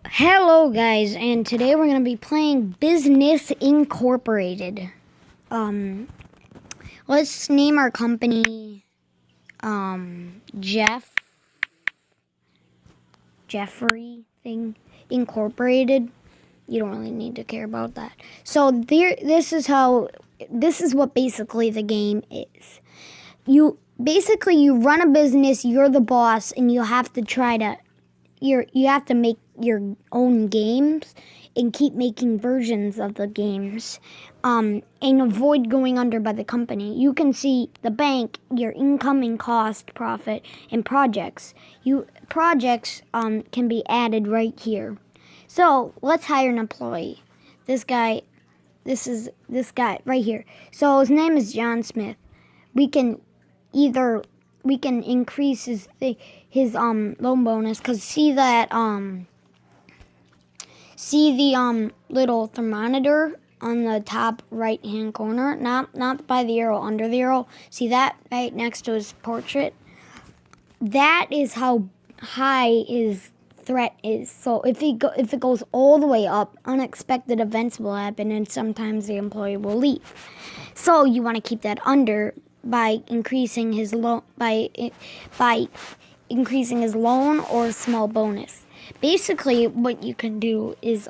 Hello guys, and today we're gonna be playing Business Incorporated. Let's name our company, Jeffrey thing Incorporated. You don't really need to care about that. So this is what basically the game is. You run a business, you're the boss, and you have to make your own games and keep making versions of the games, and avoid going under by the company. You can see the bank, your income and cost, profit, and projects. Projects can be added right here. So let's hire an employee. This guy right here. So his name is John Smith. We can increase his loan bonus, because see the little thermometer on the top right hand corner, not by the arrow, under the arrow. See that right next to his portrait? That is how high his threat is. So if it goes all the way up, unexpected events will happen, and sometimes the employee will leave. So you want to keep that under by increasing his loan or small bonus. Basically, what you can do is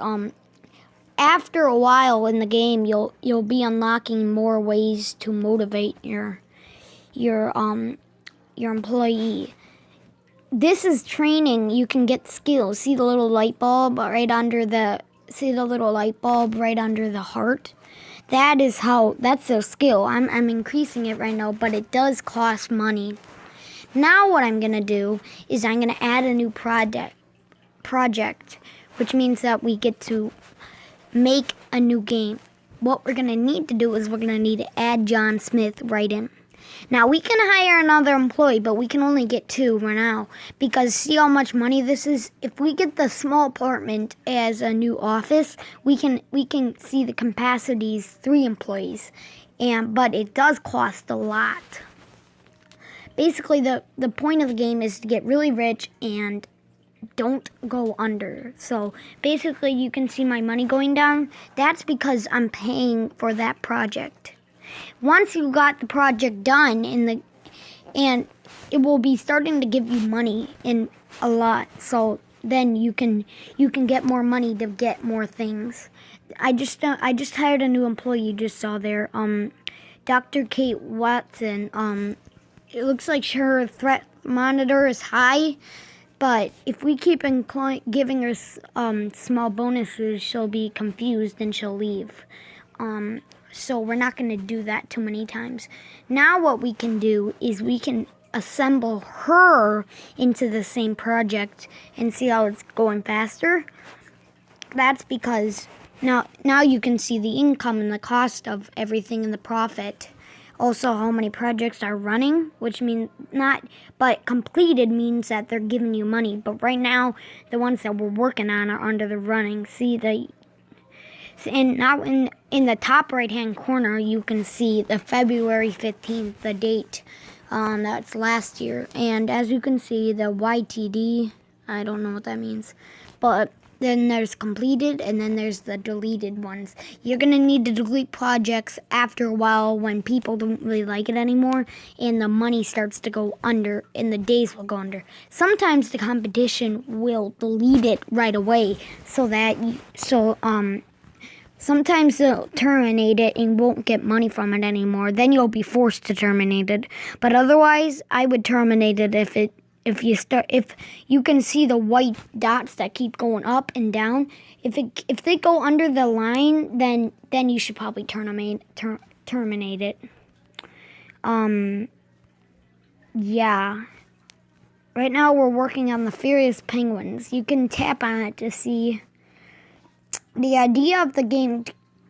after a while in the game, you'll be unlocking more ways to motivate your employee. This is training. You can get skills. See the little light bulb right under the heart? That's a skill. I'm increasing it right now, but it does cost money. Now what I'm going to do is I'm going to add a new project, which means that we get to make a new game. What we're going to need to do is we're going to need to add John Smith right in. Now we can hire another employee, but we can only get 2 for now, because see how much money this is? If we get the small apartment as a new office, we can see the capacity is 3 employees, but it does cost a lot. Basically, the point of the game is to get really rich and don't go under. So basically, you can see my money going down. That's because I'm paying for that project. Once you got the project done, and it will be starting to give you money in a lot. So then you can get more money to get more things. I just hired a new employee. You just saw there, Dr. Kate Watson. It looks like her threat monitor is high, but if we keep giving her small bonuses, she'll be confused and she'll leave. So we're not going to do that too many times. Now what we can do is we can assemble her into the same project and see how it's going faster. That's because now you can see the income and the cost of everything and the profit. Also, how many projects are running, which means but completed means that they're giving you money. But right now, the ones that we're working on are under the running. And now in the top right-hand corner, you can see the February 15th, the date. That's last year. And as you can see, the YTD, I don't know what that means. But then there's completed, and then there's the deleted ones. You're going to need to delete projects after a while when people don't really like it anymore, and the money starts to go under, and the days will go under. Sometimes the competition will delete it right away, sometimes they'll terminate it and won't get money from it anymore. Then you'll be forced to terminate it. But otherwise, I would terminate it if you can see the white dots that keep going up and down. If they go under the line, then you should probably terminate it. Yeah. Right now we're working on the Furious Penguins. You can tap on it to see. The idea of the game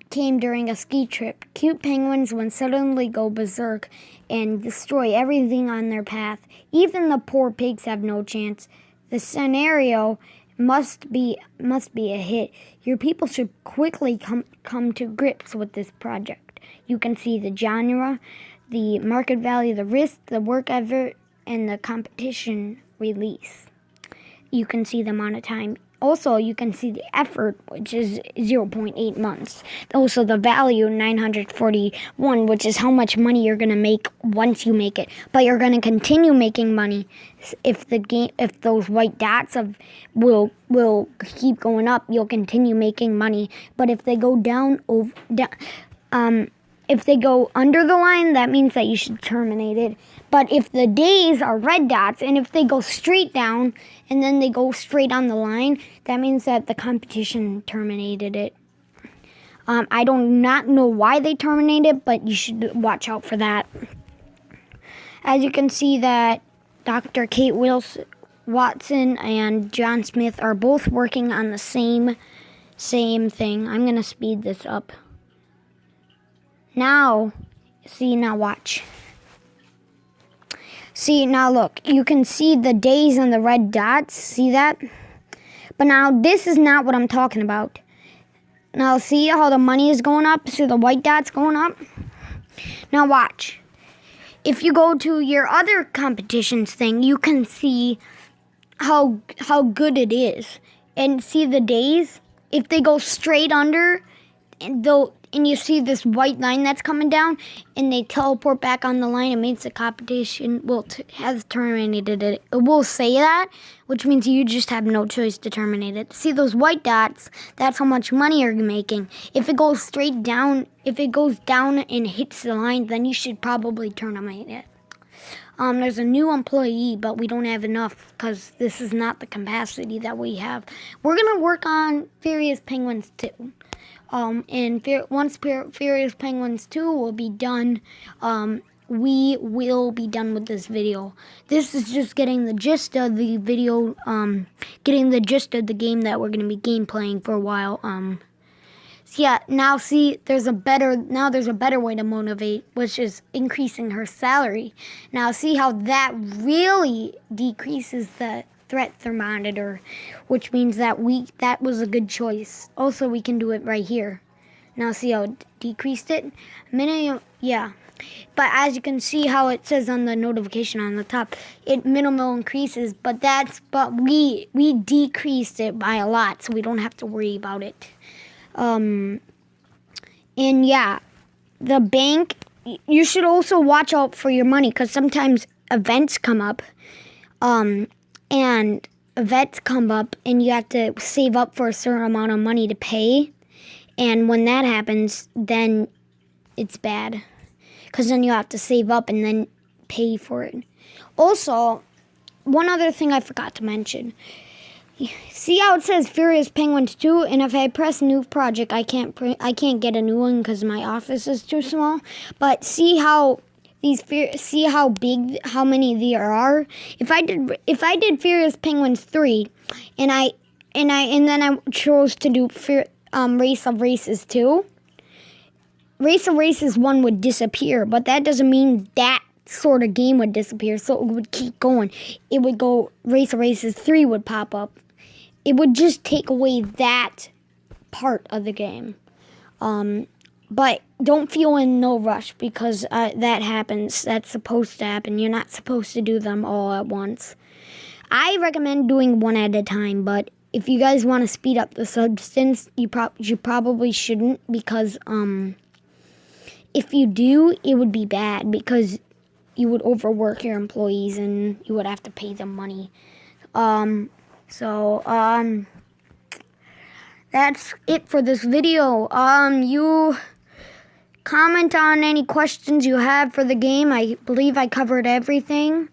came during a ski trip. Cute penguins would suddenly go berserk and destroy everything on their path. Even the poor pigs have no chance. The scenario must be a hit. Your people should quickly come to grips with this project. You can see the genre, the market value, the risk, the work effort, and the competition release. you can see the amount of time. Also, you can see the effort, which is 0.8 months. Also, the value, 941, which is how much money you're going to make once you make it. But you're going to continue making money if those white dots will keep going up. You'll continue making money. But if they go if they go under the line, that means that you should terminate it. But if the days are red dots, and if they go straight down, and then they go straight on the line, that means that the competition terminated it. I do not know why they terminated, but you should watch out for that. As you can see that Dr. Kate Watson and John Smith are both working on the same thing. I'm going to speed this up. Now watch. See, now look, you can see the days and the red dots, see that? But now this is not what I'm talking about. Now see how the money is going up, see the white dots going up? Now watch. If you go to your other competitions thing, you can see how good it is. And see the days, if they go straight under, and you see this white line that's coming down, and they teleport back on the line, it means the competition has terminated it. It will say that, which means you just have no choice to terminate it. See those white dots? That's how much money you're making. If it goes straight down, if it goes down and hits the line, then you should probably terminate it. There's a new employee, but we don't have enough because this is not the capacity that we have. We're going to work on Furious Penguins 2. And once Furious Penguins 2 will be done, we will be done with this video. This is just getting the gist of the video, getting the gist of the game that we're going to be gameplaying for a while. So yeah, now see, there's a better way to motivate, which is increasing her salary. Now see how that really decreases the threat thermometer, which means that that was a good choice. Also, we can do it right here. Now see how it decreased it? Yeah. But as you can see how it says on the notification on the top, it minimal increases, but we decreased it by a lot, so we don't have to worry about it. And yeah, the bank, you should also watch out for your money, because sometimes events come up, and you have to save up for a certain amount of money to pay. And when that happens, then it's bad, because then you have to save up and then pay for it. Also, one other thing I forgot to mention. See how it says Furious Penguins 2, and if I press new project, I can't get a new one because my office is too small. But see how how many there are. If I did Furious Penguins 3, and then I chose to do Race of Races 2. Race of Races 1 would disappear, but that doesn't mean that sort of game would disappear, so it would keep going. It would go, Race of Races 3 would pop up. It would just take away that part of the game. But don't feel in no rush, because that happens. That's supposed to happen. You're not supposed to do them all at once. I recommend doing one at a time, but if you guys want to speed up the substance, you probably shouldn't, because if you do, it would be bad, because you would overwork your employees and you would have to pay them money. That's it for this video. You comment on any questions you have for the game. I believe I covered everything.